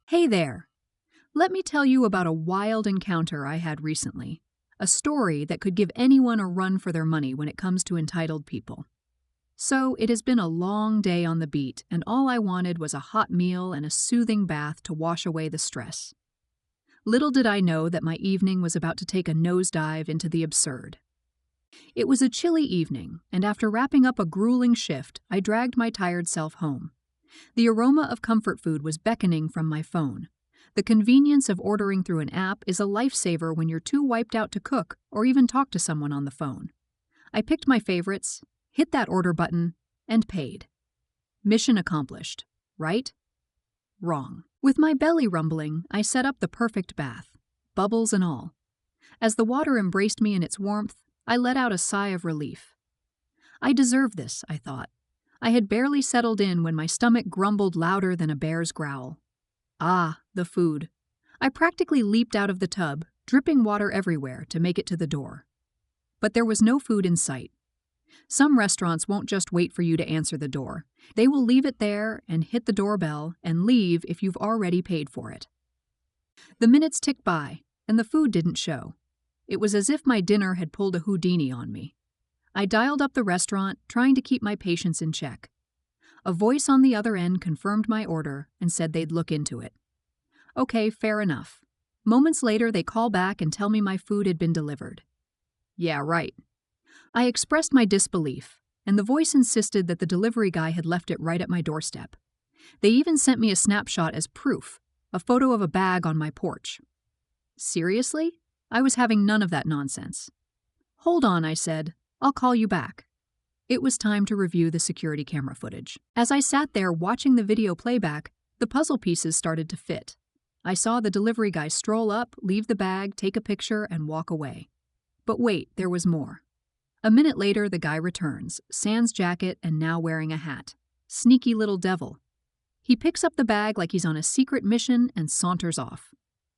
Hey there! Let me tell you about a wild encounter I had recently. A story that could give anyone a run for their money when it comes to entitled people. So, it has been a long day on the beat, and all I wanted was a hot meal and a soothing bath to wash away the stress. Little did I know that my evening was about to take a nosedive into the absurd. It was a chilly evening, and after wrapping up a grueling shift, I dragged my tired self home. The aroma of comfort food was beckoning from my phone. The convenience of ordering through an app is a lifesaver when you're too wiped out to cook or even talk to someone on the phone. I picked my favorites, hit that order button, and paid. Mission accomplished, right? Wrong. With my belly rumbling, I set up the perfect bath, bubbles and all. As the water embraced me in its warmth, I let out a sigh of relief. I deserve this, I thought. I had barely settled in when my stomach grumbled louder than a bear's growl. Ah, the food. I practically leaped out of the tub, dripping water everywhere to make it to the door. But there was no food in sight. Some restaurants won't just wait for you to answer the door. They will leave it there and hit the doorbell and leave if you've already paid for it. The minutes ticked by, and the food didn't show. It was as if my dinner had pulled a Houdini on me. I dialed up the restaurant, trying to keep my patience in check. A voice on the other end confirmed my order and said they'd look into it. Okay, fair enough. Moments later, they call back and tell me my food had been delivered. Yeah, right. I expressed my disbelief, and the voice insisted that the delivery guy had left it right at my doorstep. They even sent me a snapshot as proof, a photo of a bag on my porch. Seriously? I was having none of that nonsense. Hold on, I said. I'll call you back. It was time to review the security camera footage. As I sat there watching the video playback, the puzzle pieces started to fit. I saw the delivery guy stroll up, leave the bag, take a picture, and walk away. But wait, there was more. A minute later, the guy returns, sans jacket and now wearing a hat. Sneaky little devil. He picks up the bag like he's on a secret mission and saunters off.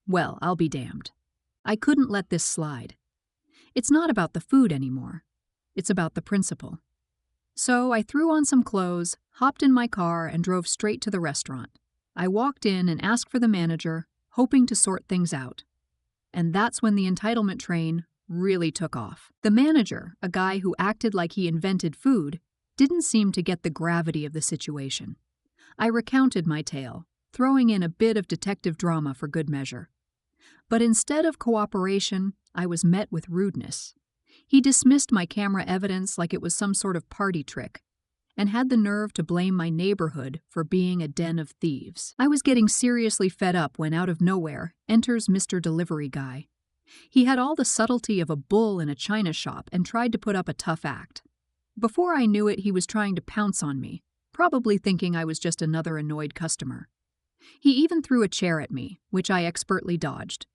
Well, I'll be damned. I couldn't let this slide. It's not about the food anymore. It's about the principle. So I threw on some clothes, hopped in my car, and drove straight to the restaurant. I walked in and asked for the manager, hoping to sort things out. And that's when the entitlement train really took off. The manager, a guy who acted like he invented food, didn't seem to get the gravity of the situation. I recounted my tale, throwing in a bit of detective drama for good measure. But instead of cooperation, I was met with rudeness. He dismissed my camera evidence like it was some sort of party trick, and had the nerve to blame my neighborhood for being a den of thieves. I was getting seriously fed up when out of nowhere enters Mr. Delivery Guy. He had all the subtlety of a bull in a china shop and tried to put up a tough act. Before I knew it, he was trying to pounce on me, probably thinking I was just another annoyed customer. He even threw a chair at me, which I expertly dodged.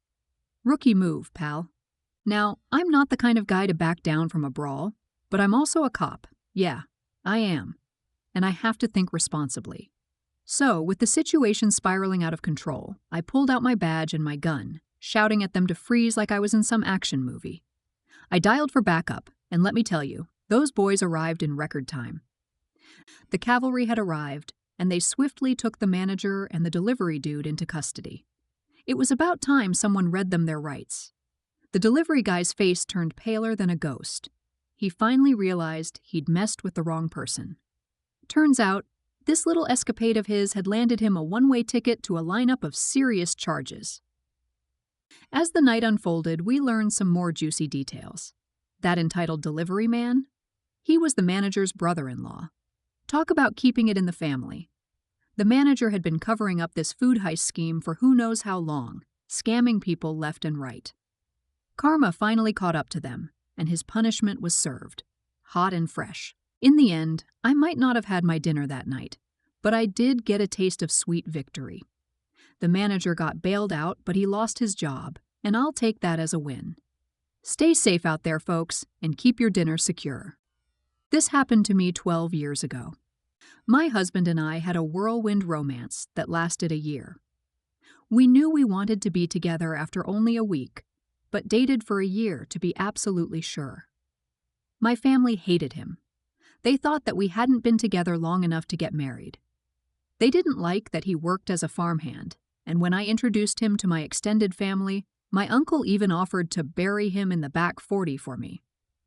Rookie move, pal. Now, I'm not the kind of guy to back down from a brawl, but I'm also a cop. Yeah, I am. And I have to think responsibly. So, with the situation spiraling out of control, I pulled out my badge and my gun, shouting at them to freeze like I was in some action movie. I dialed for backup, and let me tell you, those boys arrived in record time. The cavalry had arrived, and they swiftly took the manager and the delivery dude into custody. It was about time someone read them their rights. The delivery guy's face turned paler than a ghost. He finally realized he'd messed with the wrong person. Turns out, this little escapade of his had landed him a one-way ticket to a lineup of serious charges. As the night unfolded, we learned some more juicy details. That entitled delivery man? He was the manager's brother-in-law. Talk about keeping it in the family. The manager had been covering up this food heist scheme for who knows how long, scamming people left and right. Karma finally caught up to them, and his punishment was served, hot and fresh. In the end, I might not have had my dinner that night, but I did get a taste of sweet victory. The manager got bailed out, but he lost his job, and I'll take that as a win. Stay safe out there, folks, and keep your dinner secure. This happened to me 12 years ago. My husband and I had a whirlwind romance that lasted a year. We knew we wanted to be together after only a week, but dated for a year to be absolutely sure. My family hated him. They thought that we hadn't been together long enough to get married. They didn't like that he worked as a farmhand, And when I introduced him to my extended family, my uncle even offered to bury him in the back 40 for me.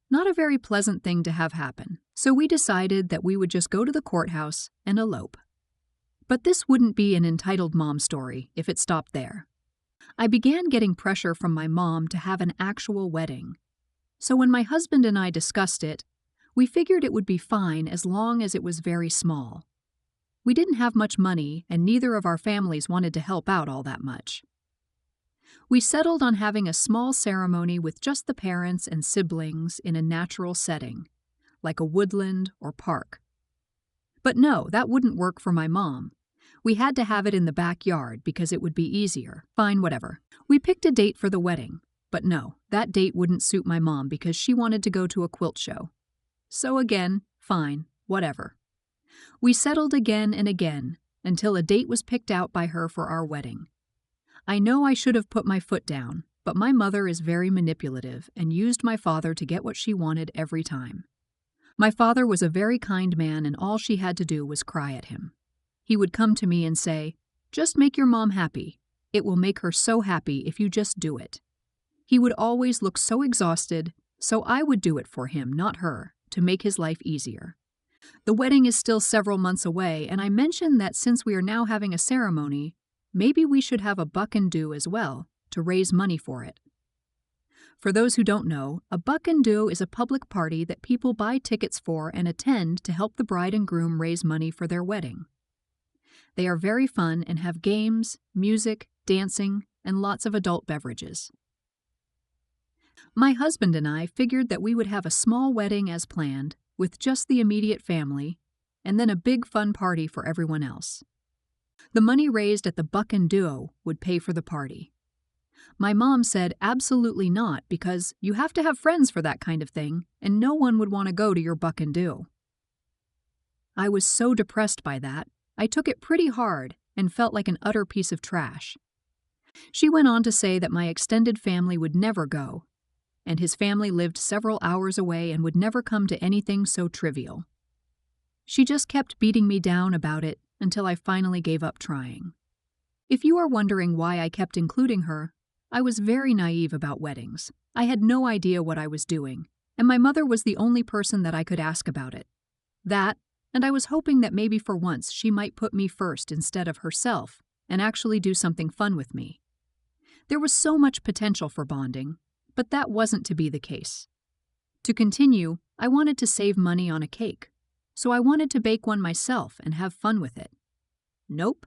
Not a very pleasant thing to have happen, so we decided that we would just go to the courthouse and elope. But this wouldn't be an entitled mom story if it stopped there. I began getting pressure from my mom to have an actual wedding. So when my husband and I discussed it, we figured it would be fine as long as it was very small. We didn't have much money, and neither of our families wanted to help out all that much. We settled on having a small ceremony with just the parents and siblings in a natural setting, like a woodland or park. But no, that wouldn't work for my mom. We had to have it in the backyard because it would be easier. Fine, whatever. We picked a date for the wedding, but no, that date wouldn't suit my mom because she wanted to go to a quilt show. So again, fine, whatever. We settled again and again until a date was picked out by her for our wedding. I know I should have put my foot down, but my mother is very manipulative and used my father to get what she wanted every time. My father was a very kind man, and all she had to do was cry at him. He would come to me and say, "Just make your mom happy. It will make her so happy if you just do it." He would always look so exhausted, so I would do it for him, not her, to make his life easier. The wedding is still several months away, and I mentioned that since we are now having a ceremony, maybe we should have a buck and do as well to raise money for it. For those who don't know, a buck and do is a public party that people buy tickets for and attend to help the bride and groom raise money for their wedding. They are very fun and have games, music, dancing, and lots of adult beverages. My husband and I figured that we would have a small wedding as planned, with just the immediate family, and then a big fun party for everyone else. The money raised at the buck and do would pay for the party. My mom said absolutely not, because you have to have friends for that kind of thing, and no one would want to go to your buck and do. I was so depressed by that, I took it pretty hard and felt like an utter piece of trash. She went on to say that my extended family would never go, and his family lived several hours away and would never come to anything so trivial. She just kept beating me down about it until I finally gave up trying. If you are wondering why I kept including her, I was very naive about weddings. I had no idea what I was doing, and my mother was the only person that I could ask about it. That, and I was hoping that maybe for once she might put me first instead of herself and actually do something fun with me. There was so much potential for bonding, but that wasn't to be the case. To continue, I wanted to save money on a cake, so I wanted to bake one myself and have fun with it. Nope.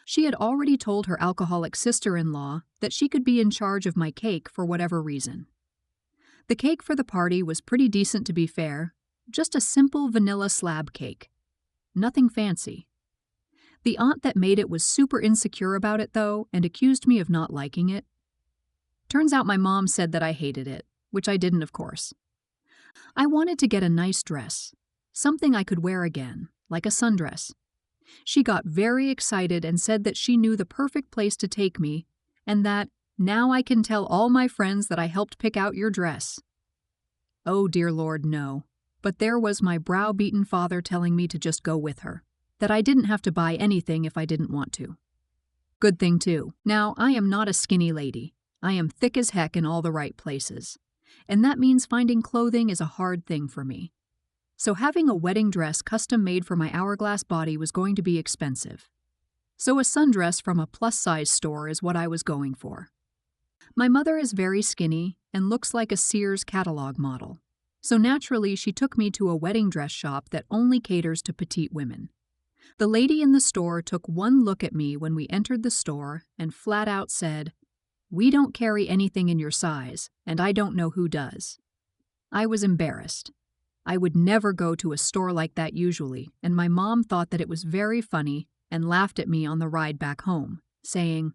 She had already told her alcoholic sister-in-law that she could be in charge of my cake for whatever reason. The cake for the party was pretty decent, to be fair, just a simple vanilla slab cake. Nothing fancy. The aunt that made it was super insecure about it, though, and accused me of not liking it. Turns out my mom said that I hated it, which I didn't, of course. I wanted to get a nice dress, something I could wear again, like a sundress. She got very excited and said that she knew the perfect place to take me, and that, now I can tell all my friends that I helped pick out your dress. Oh, dear Lord, no. But there was my brow-beaten father telling me to just go with her, that I didn't have to buy anything if I didn't want to. Good thing, too. Now, I am not a skinny lady. I am thick as heck in all the right places, and that means finding clothing is a hard thing for me. So having a wedding dress custom-made for my hourglass body was going to be expensive. So a sundress from a plus-size store is what I was going for. My mother is very skinny and looks like a Sears catalog model, so naturally she took me to a wedding dress shop that only caters to petite women. The lady in the store took one look at me when we entered the store and flat out said, "We don't carry anything in your size, and I don't know who does." I was embarrassed. I would never go to a store like that usually, and my mom thought that it was very funny and laughed at me on the ride back home, saying,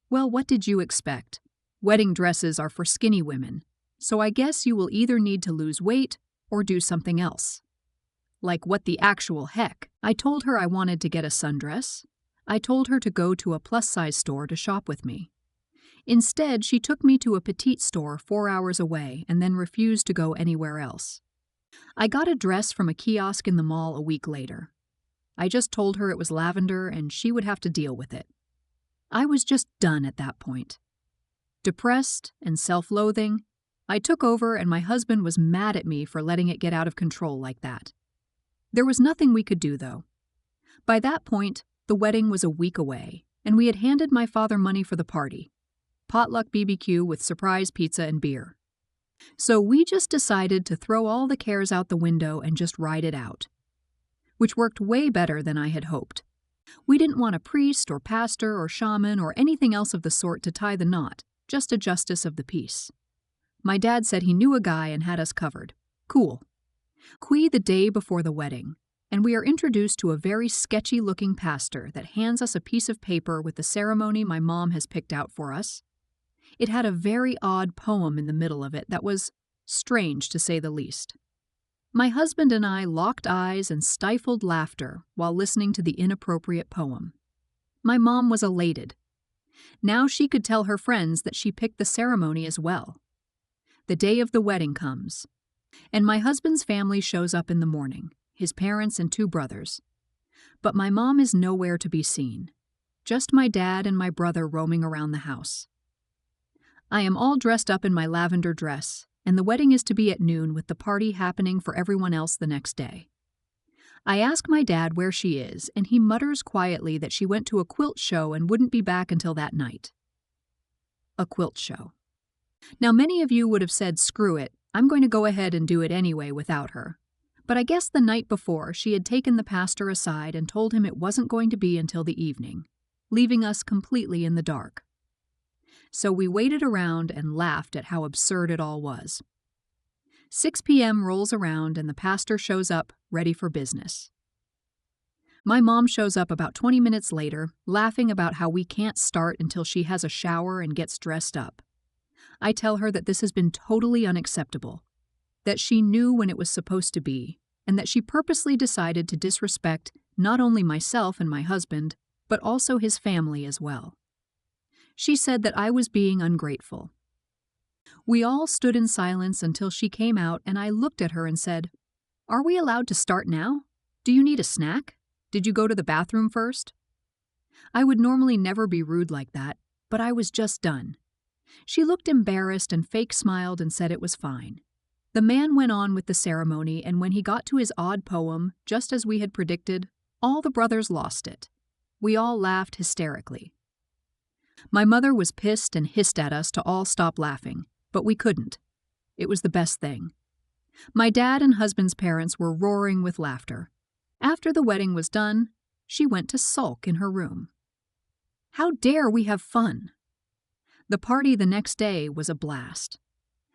"Well, what did you expect? Wedding dresses are for skinny women, so I guess you will either need to lose weight or do something else." Like, what the actual heck? I told her I wanted to get a sundress. I told her to go to a plus-size store to shop with me. Instead, she took me to a petite store 4 hours away and then refused to go anywhere else. I got a dress from a kiosk in the mall a week later. I just told her it was lavender and she would have to deal with it. I was just done at that point. Depressed and self-loathing, I took over and my husband was mad at me for letting it get out of control like that. There was nothing we could do, though. By that point, the wedding was a week away, and we had handed my father money for the party. Potluck BBQ with surprise pizza and beer. So we just decided to throw all the cares out the window and just ride it out. Which worked way better than I had hoped. We didn't want a priest or pastor or shaman or anything else of the sort to tie the knot, just a justice of the peace. My dad said he knew a guy and had us covered. Cool. The day before the wedding, and we are introduced to a very sketchy-looking pastor that hands us a piece of paper with the ceremony my mom has picked out for us. It had a very odd poem in the middle of it that was strange, to say the least. My husband and I locked eyes and stifled laughter while listening to the inappropriate poem. My mom was elated. Now she could tell her friends that she picked the ceremony as well. The day of the wedding comes, and my husband's family shows up in the morning, his parents and 2 brothers. But my mom is nowhere to be seen, just my dad and my brother roaming around the house. I am all dressed up in my lavender dress, and the wedding is to be at noon with the party happening for everyone else the next day. I ask my dad where she is, and he mutters quietly that she went to a quilt show and wouldn't be back until that night. A quilt show. Now, many of you would have said, screw it, I'm going to go ahead and do it anyway without her. But I guess the night before, she had taken the pastor aside and told him it wasn't going to be until the evening, leaving us completely in the dark. So we waited around and laughed at how absurd it all was. 6 p.m. rolls around and the pastor shows up, ready for business. My mom shows up about 20 minutes later, laughing about how we can't start until she has a shower and gets dressed up. I tell her that this has been totally unacceptable, that she knew when it was supposed to be, and that she purposely decided to disrespect not only myself and my husband, but also his family as well. She said that I was being ungrateful. We all stood in silence until she came out and I looked at her and said, "Are we allowed to start now? Do you need a snack? Did you go to the bathroom first?" I would normally never be rude like that, but I was just done. She looked embarrassed and fake smiled and said it was fine. The man went on with the ceremony, and when he got to his odd poem, just as we had predicted, all the brothers lost it. We all laughed hysterically. My mother was pissed and hissed at us to all stop laughing, but we couldn't. It was the best thing. My dad and husband's parents were roaring with laughter. After the wedding was done, she went to sulk in her room. How dare we have fun? The party the next day was a blast.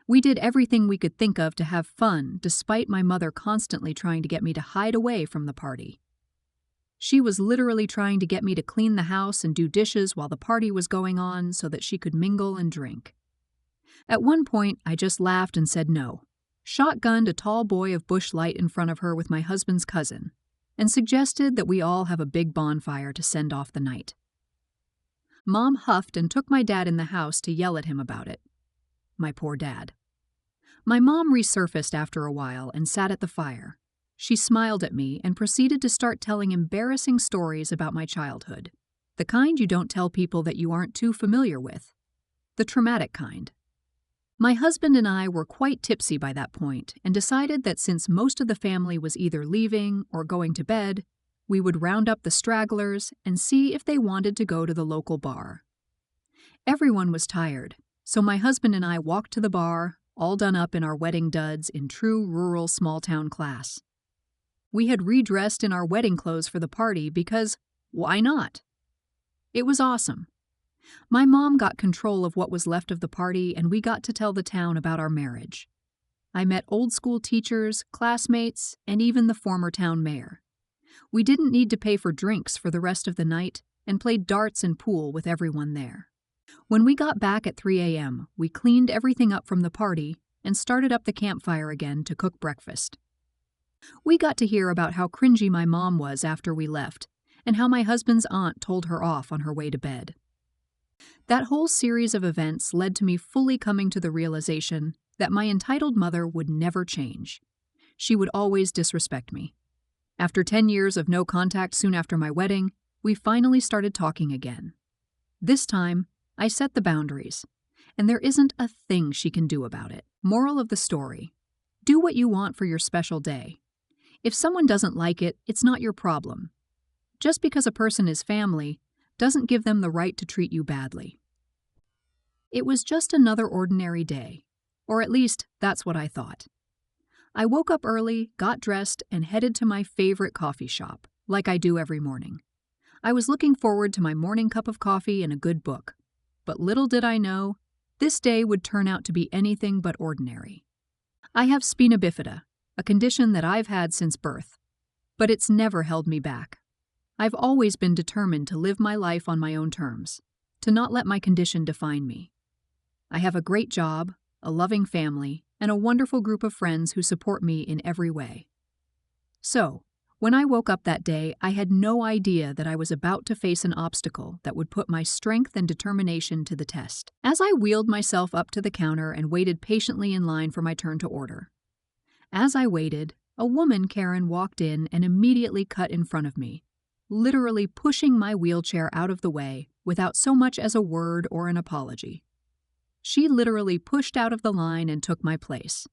We did everything we could think of to have fun, despite my mother constantly trying to get me to hide away from the party. She was literally trying to get me to clean the house and do dishes while the party was going on so that she could mingle and drink. At one point, I just laughed and said no, shotgunned a tall boy of bush light in front of her with my husband's cousin, and suggested that we all have a big bonfire to send off the night. Mom huffed and took my dad in the house to yell at him about it. My poor dad. My mom resurfaced after a while and sat at the fire. She smiled at me and proceeded to start telling embarrassing stories about my childhood. The kind you don't tell people that you aren't too familiar with. The traumatic kind. My husband and I were quite tipsy by that point and decided that since most of the family was either leaving or going to bed, we would round up the stragglers and see if they wanted to go to the local bar. Everyone was tired, so my husband and I walked to the bar, all done up in our wedding duds in true rural small-town class. We had redressed in our wedding clothes for the party because, why not? It was awesome. My mom got control of what was left of the party and we got to tell the town about our marriage. I met old school teachers, classmates, and even the former town mayor. We didn't need to pay for drinks for the rest of the night and played darts and pool with everyone there. When we got back at 3 a.m., we cleaned everything up from the party and started up the campfire again to cook breakfast. We got to hear about how cringy my mom was after we left, and how my husband's aunt told her off on her way to bed. That whole series of events led to me fully coming to the realization that my entitled mother would never change. She would always disrespect me. After 10 years of no contact soon after my wedding, we finally started talking again. This time, I set the boundaries, and there isn't a thing she can do about it. Moral of the story: do what you want for your special day. If someone doesn't like it, it's not your problem. Just because a person is family doesn't give them the right to treat you badly. It was just another ordinary day, or at least that's what I thought. I woke up early, got dressed, and headed to my favorite coffee shop, like I do every morning. I was looking forward to my morning cup of coffee and a good book. But little did I know, this day would turn out to be anything but ordinary. I have spina bifida, a condition that I've had since birth, but it's never held me back. I've always been determined to live my life on my own terms, to not let my condition define me. I have a great job, a loving family, and a wonderful group of friends who support me in every way. So, when I woke up that day, I had no idea that I was about to face an obstacle that would put my strength and determination to the test. As I wheeled myself up to the counter and waited patiently in line for my turn to order. As I waited, a woman, Karen, walked in and immediately cut in front of me, literally pushing my wheelchair out of the way without so much as a word or an apology. She literally pushed out of the line and took my place.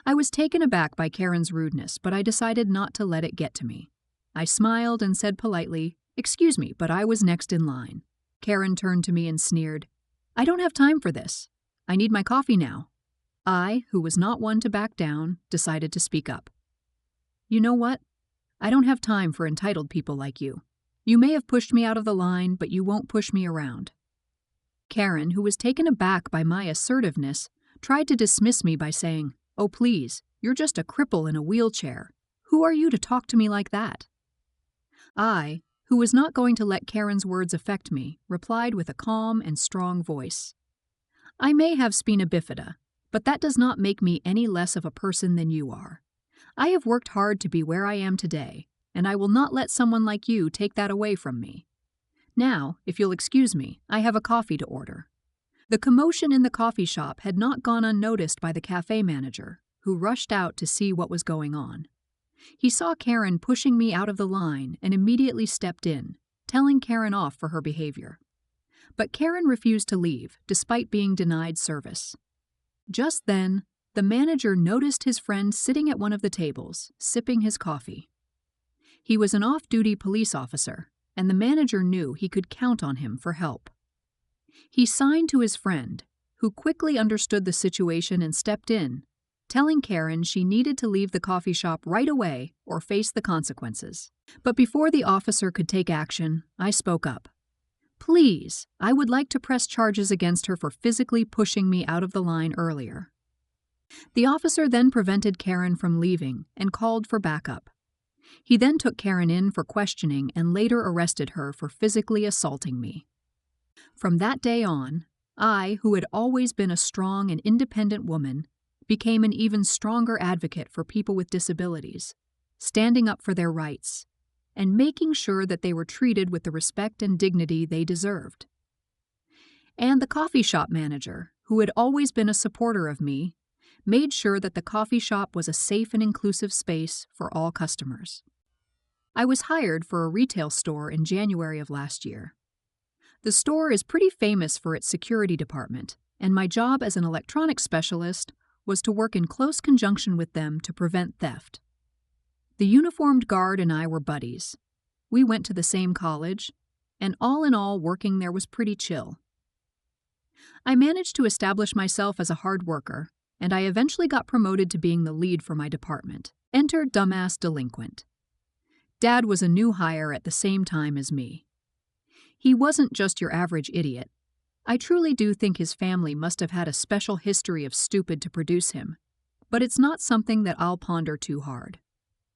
I was taken aback by Karen's rudeness, but I decided not to let it get to me. I smiled and said politely, "Excuse me, but I was next in line." Karen turned to me and sneered, "I don't have time for this. I need my coffee now." I, who was not one to back down, decided to speak up. "You know what? I don't have time for entitled people like you. You may have pushed me out of the line, but you won't push me around." Karen, who was taken aback by my assertiveness, tried to dismiss me by saying, "Oh please, you're just a cripple in a wheelchair. Who are you to talk to me like that?" I, who was not going to let Karen's words affect me, replied with a calm and strong voice. "I may have spina bifida, but that does not make me any less of a person than you are. I have worked hard to be where I am today, and I will not let someone like you take that away from me. Now, if you'll excuse me, I have a coffee to order." The commotion in the coffee shop had not gone unnoticed by the cafe manager, who rushed out to see what was going on. He saw Karen pushing me out of the line and immediately stepped in, telling Karen off for her behavior. But Karen refused to leave, despite being denied service. Just then, the manager noticed his friend sitting at one of the tables, sipping his coffee. He was an off-duty police officer, and the manager knew he could count on him for help. He signed to his friend, who quickly understood the situation and stepped in, telling Karen she needed to leave the coffee shop right away or face the consequences. But before the officer could take action, I spoke up. "Please, I would like to press charges against her for physically pushing me out of the line earlier." The officer then prevented Karen from leaving and called for backup. He then took Karen in for questioning and later arrested her for physically assaulting me. From that day on, I, who had always been a strong and independent woman, became an even stronger advocate for people with disabilities, standing up for their rights, and making sure that they were treated with the respect and dignity they deserved. And the coffee shop manager, who had always been a supporter of me, made sure that the coffee shop was a safe and inclusive space for all customers. I was hired for a retail store in January of last year. The store is pretty famous for its security department, and my job as an electronics specialist was to work in close conjunction with them to prevent theft. The uniformed guard and I were buddies. We went to the same college, and all in all, working there was pretty chill. I managed to establish myself as a hard worker, and I eventually got promoted to being the lead for my department. Enter dumbass delinquent. Dad was a new hire at the same time as me. He wasn't just your average idiot. I truly do think his family must have had a special history of stupid to produce him, but it's not something that I'll ponder too hard.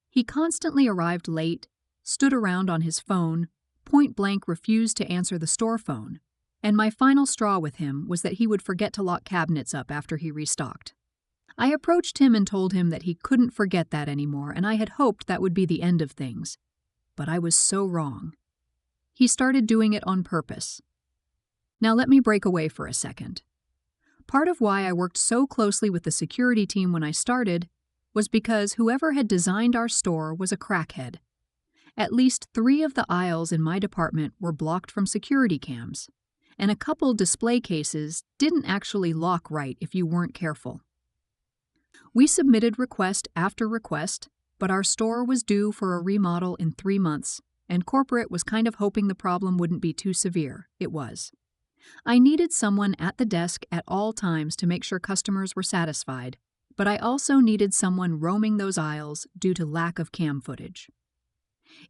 He constantly arrived late, stood around on his phone, point-blank refused to answer the store phone, and my final straw with him was that he would forget to lock cabinets up after he restocked. I approached him and told him that he couldn't forget that anymore, and I had hoped that would be the end of things. But I was so wrong. He started doing it on purpose. Now let me break away for a second. Part of why I worked so closely with the security team when I started was because whoever had designed our store was a crackhead. At least 3 of the aisles in my department were blocked from security cams, and a couple display cases didn't actually lock right if you weren't careful. We submitted request after request, but our store was due for a remodel in 3 months, and corporate was kind of hoping the problem wouldn't be too severe. It was. I needed someone at the desk at all times to make sure customers were satisfied, but I also needed someone roaming those aisles due to lack of cam footage.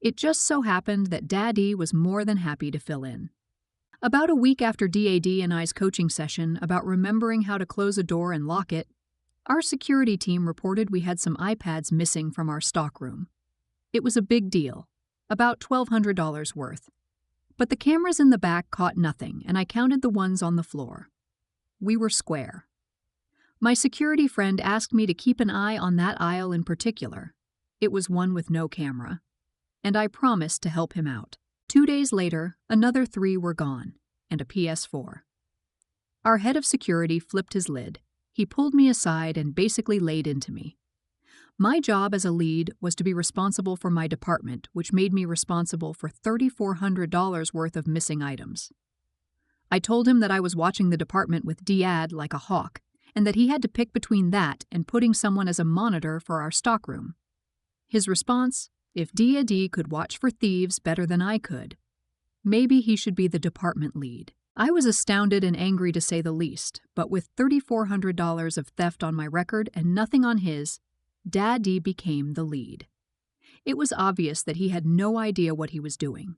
It just so happened that Daddy was more than happy to fill in. About a week after Dad and I's coaching session about remembering how to close a door and lock it, our security team reported we had some iPads missing from our stockroom. It was a big deal, about $1,200 worth. But the cameras in the back caught nothing, and I counted the ones on the floor. We were square. My security friend asked me to keep an eye on that aisle in particular. It was one with no camera. And I promised to help him out. 2 days later, another 3 were gone, and a PS4. Our head of security flipped his lid. He pulled me aside and basically laid into me. My job as a lead was to be responsible for my department, which made me responsible for $3,400 worth of missing items. I told him that I was watching the department with Dad like a hawk, and that he had to pick between that and putting someone as a monitor for our stockroom. His response: if Dad could watch for thieves better than I could, maybe he should be the department lead. I was astounded and angry to say the least, but with $3,400 of theft on my record and nothing on his, Daddy became the lead. It was obvious that he had no idea what he was doing.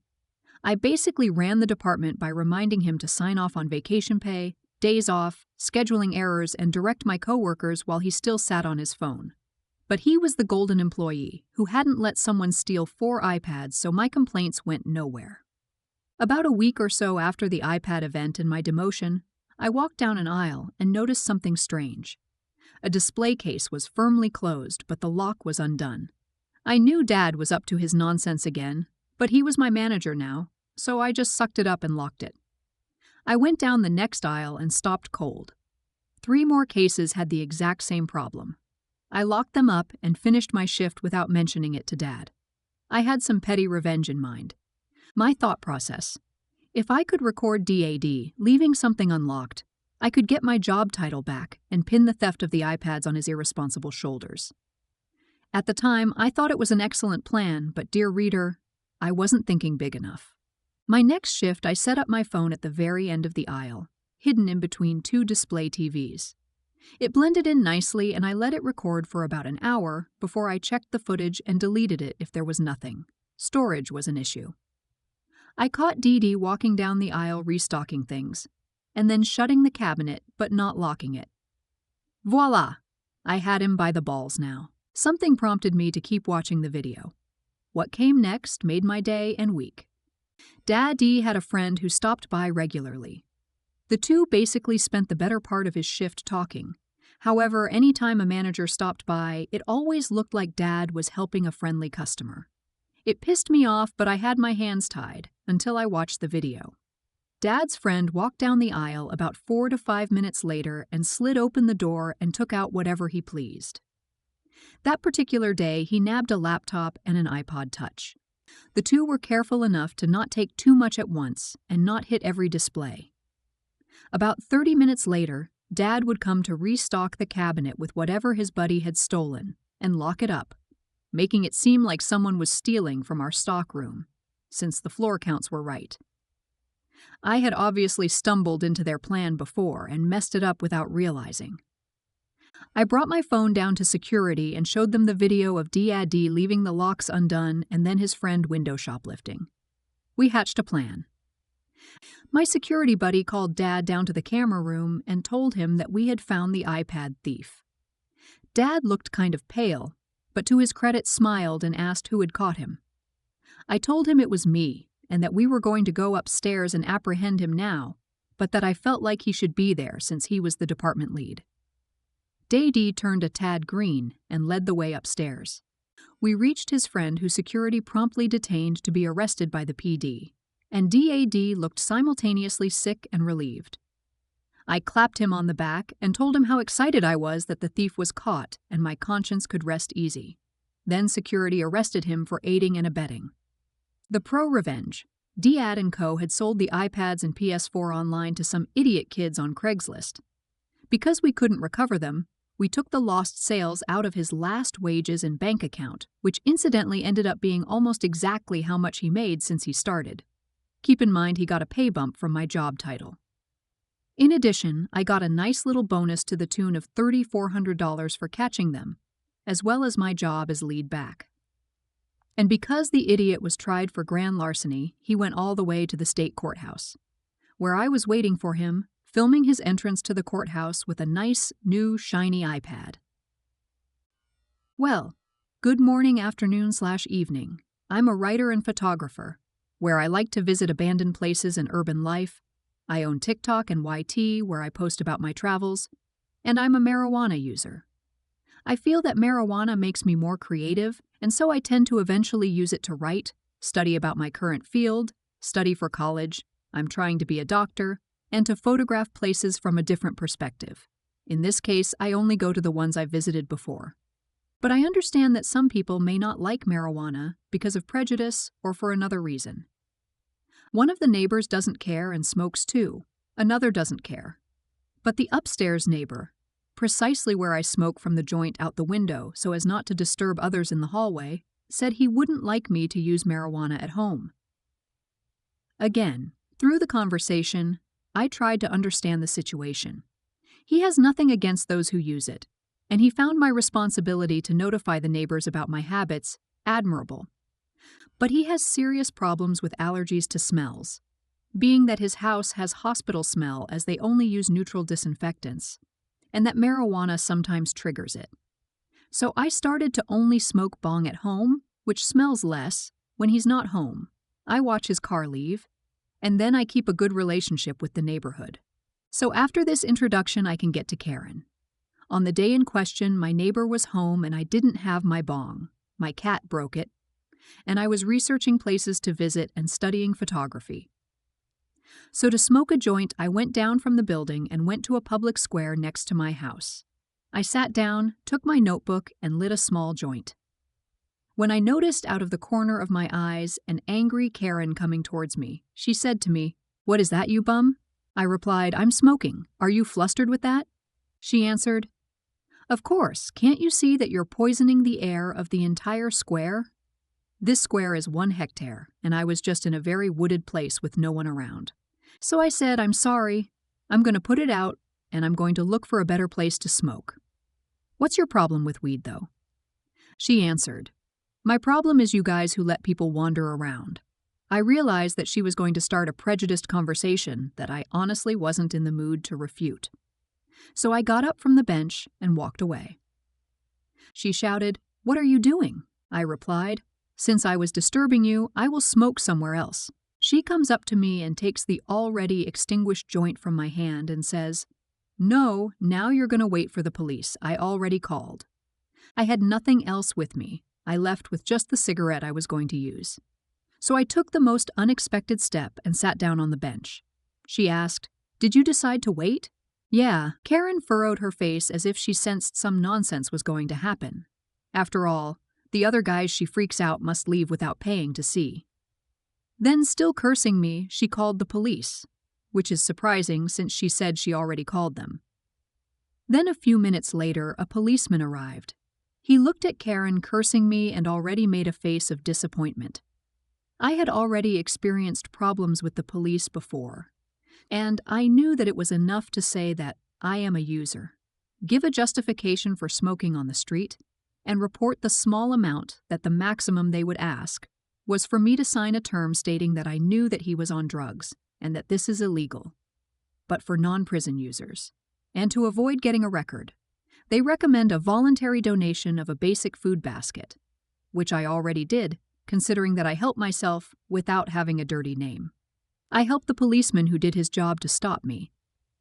I basically ran the department by reminding him to sign off on vacation pay, days off, scheduling errors, and direct my coworkers while he still sat on his phone. But he was the golden employee who hadn't let someone steal 4 iPads, so my complaints went nowhere. About a week or so after the iPad event and my demotion, I walked down an aisle and noticed something strange. A display case was firmly closed, but the lock was undone. I knew Dad was up to his nonsense again, but he was my manager now, so I just sucked it up and locked it. I went down the next aisle and stopped cold. 3 more cases had the exact same problem. I locked them up and finished my shift without mentioning it to Dad. I had some petty revenge in mind. My thought process: if I could record Dad leaving something unlocked, I could get my job title back and pin the theft of the iPads on his irresponsible shoulders. At the time, I thought it was an excellent plan, but dear reader, I wasn't thinking big enough. My next shift, I set up my phone at the very end of the aisle, hidden in between 2 display TVs. It blended in nicely, and I let it record for about an hour before I checked the footage and deleted it if there was nothing. Storage was an issue. I caught Dee walking down the aisle restocking things, and then shutting the cabinet but not locking it. Voila! I had him by the balls now. Something prompted me to keep watching the video. What came next made my day and week. Daddy had a friend who stopped by regularly. The two basically spent the better part of his shift talking. However, any time a manager stopped by, it always looked like Dad was helping a friendly customer. It pissed me off, but I had my hands tied until I watched the video. Dad's friend walked down the aisle about 4 to 5 minutes later and slid open the door and took out whatever he pleased. That particular day, he nabbed a laptop and an iPod Touch. The two were careful enough to not take too much at once and not hit every display. About 30 minutes later, Dad would come to restock the cabinet with whatever his buddy had stolen and lock it up, making it seem like someone was stealing from our stockroom, since the floor counts were right. I had obviously stumbled into their plan before and messed it up without realizing. I brought my phone down to security and showed them the video of Dad leaving the locks undone and then his friend window shoplifting. We hatched a plan. My security buddy called Dad down to the camera room and told him that we had found the iPad thief. Dad looked kind of pale, but to his credit smiled and asked who had caught him. I told him it was me, and that we were going to go upstairs and apprehend him now, but that I felt like he should be there since he was the department lead. Dady turned a tad green and led the way upstairs. We reached his friend, who security promptly detained to be arrested by the PD, and Dad looked simultaneously sick and relieved. I clapped him on the back and told him how excited I was that the thief was caught and my conscience could rest easy. Then security arrested him for aiding and abetting. The pro-revenge. Dad and Co. had sold the iPads and PS4 online to some idiot kids on Craigslist. Because we couldn't recover them, we took the lost sales out of his last wages and bank account, which incidentally ended up being almost exactly how much he made since he started. Keep in mind he got a pay bump from my job title. In addition, I got a nice little bonus to the tune of $3,400 for catching them, as well as my job as lead back. And because the idiot was tried for grand larceny, he went all the way to the state courthouse, where I was waiting for him, filming his entrance to the courthouse with a nice, new, shiny iPad. Well, good morning, afternoon/evening. I'm a writer and photographer, where I like to visit abandoned places and urban life. I own TikTok and YT, where I post about my travels, and I'm a marijuana user. I feel that marijuana makes me more creative, and so I tend to eventually use it to write, study about my current field, study for college, I'm trying to be a doctor, and to photograph places from a different perspective. In this case, I only go to the ones I've visited before. But I understand that some people may not like marijuana because of prejudice or for another reason. One of the neighbors doesn't care and smokes too. Another doesn't care. But the upstairs neighbor, precisely where I smoke from the joint out the window so as not to disturb others in the hallway, said he wouldn't like me to use marijuana at home. Again, through the conversation, I tried to understand the situation. He has nothing against those who use it, and he found my responsibility to notify the neighbors about my habits admirable. But he has serious problems with allergies to smells, being that his house has hospital smell as they only use neutral disinfectants, and that marijuana sometimes triggers it. So I started to only smoke bong at home, which smells less, when he's not home. I watch his car leave, and then I keep a good relationship with the neighborhood. So after this introduction, I can get to Karen. On the day in question, my neighbor was home and I didn't have my bong. My cat broke it, and I was researching places to visit and studying photography. So to smoke a joint, I went down from the building and went to a public square next to my house. I sat down, took my notebook, and lit a small joint. When I noticed out of the corner of my eyes an angry Karen coming towards me, she said to me, "What is that, you bum?" I replied, "I'm smoking. Are you flustered with that?" She answered, "Of course, can't you see that you're poisoning the air of the entire square?" This square is 1 hectare, and I was just in a very wooded place with no one around. So I said, "I'm sorry. I'm going to put it out, and I'm going to look for a better place to smoke." "What's your problem with weed, though?" She answered, "My problem is you guys who let people wander around." I realized that she was going to start a prejudiced conversation that I honestly wasn't in the mood to refute. So I got up from the bench and walked away. She shouted, "What are you doing?" I replied, "Since I was disturbing you, I will smoke somewhere else." She comes up to me and takes the already extinguished joint from my hand and says, "No, now you're going to wait for the police. I already called." I had nothing else with me. I left with just the cigarette I was going to use. So I took the most unexpected step and sat down on the bench. She asked, "Did you decide to wait?" "Yeah." Karen furrowed her face as if she sensed some nonsense was going to happen. After all, the other guys she freaks out must leave without paying to see. Then, still cursing me, she called the police, which is surprising since she said she already called them. Then a few minutes later, a policeman arrived. He looked at Karen cursing me and already made a face of disappointment. I had already experienced problems with the police before, and I knew that it was enough to say that I am a user, give a justification for smoking on the street, and report the small amount that the maximum they would ask was for me to sign a term stating that I knew that he was on drugs and that this is illegal, but for non-prison users. And to avoid getting a record, they recommend a voluntary donation of a basic food basket, which I already did, considering that I helped myself without having a dirty name. I help the policeman who did his job to stop me,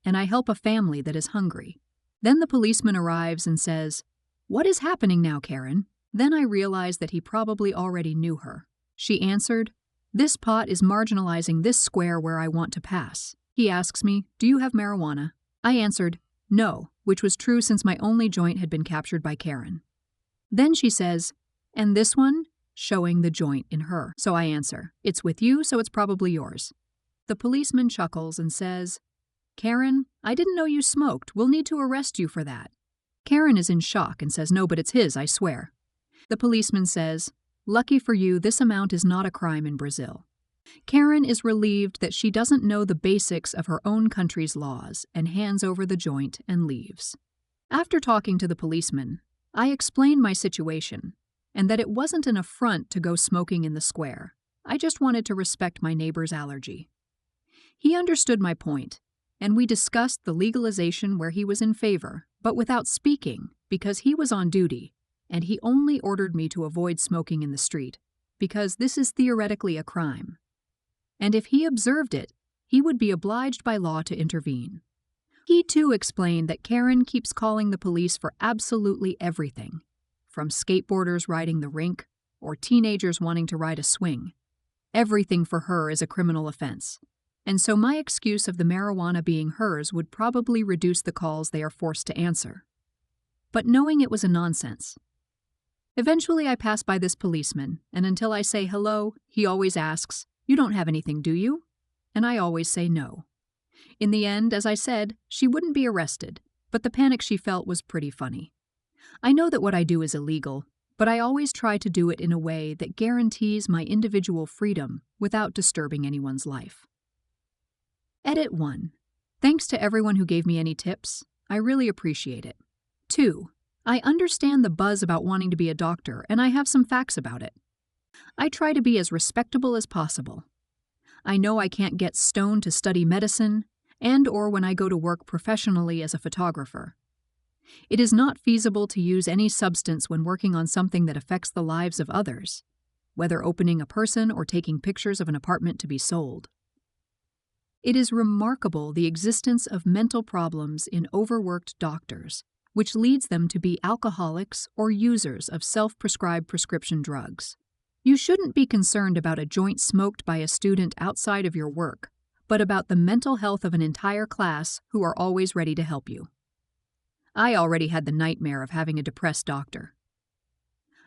and I help a family that is hungry. Then the policeman arrives and says, "What is happening now, Karen?" Then I realized that he probably already knew her. She answered, "This pot is marginalizing this square where I want to pass." He asks me, "Do you have marijuana?" I answered, "No," which was true since my only joint had been captured by Karen. Then she says, "And this one?" showing the joint in her. So I answer, "It's with you, so it's probably yours." The policeman chuckles and says, "Karen, I didn't know you smoked. We'll need to arrest you for that." Karen is in shock and says, "No, but it's his, I swear." The policeman says, "Lucky for you, this amount is not a crime in Brazil." Karen is relieved that she doesn't know the basics of her own country's laws and hands over the joint and leaves. After talking to the policeman, I explained my situation and that it wasn't an affront to go smoking in the square. I just wanted to respect my neighbor's allergy. He understood my point, and we discussed the legalization where he was in favor, but without speaking because he was on duty, and he only ordered me to avoid smoking in the street because this is theoretically a crime. And if he observed it, he would be obliged by law to intervene. He too explained that Karen keeps calling the police for absolutely everything, from skateboarders riding the rink or teenagers wanting to ride a swing. Everything for her is a criminal offense, and so my excuse of the marijuana being hers would probably reduce the calls they are forced to answer. But knowing it was a nonsense. Eventually I pass by this policeman, and until I say hello, he always asks, "You don't have anything, do you?" And I always say no. In the end, as I said, she wouldn't be arrested, but the panic she felt was pretty funny. I know that what I do is illegal, but I always try to do it in a way that guarantees my individual freedom without disturbing anyone's life. Edit 1. Thanks to everyone who gave me any tips. I really appreciate it. 2. I understand the buzz about wanting to be a doctor, and I have some facts about it. I try to be as respectable as possible. I know I can't get stoned to study medicine and/or when I go to work professionally as a photographer. It is not feasible to use any substance when working on something that affects the lives of others, whether opening a person or taking pictures of an apartment to be sold. It is remarkable the existence of mental problems in overworked doctors, which leads them to be alcoholics or users of self-prescribed prescription drugs. You shouldn't be concerned about a joint smoked by a student outside of your work, but about the mental health of an entire class who are always ready to help you. I already had the nightmare of having a depressed doctor.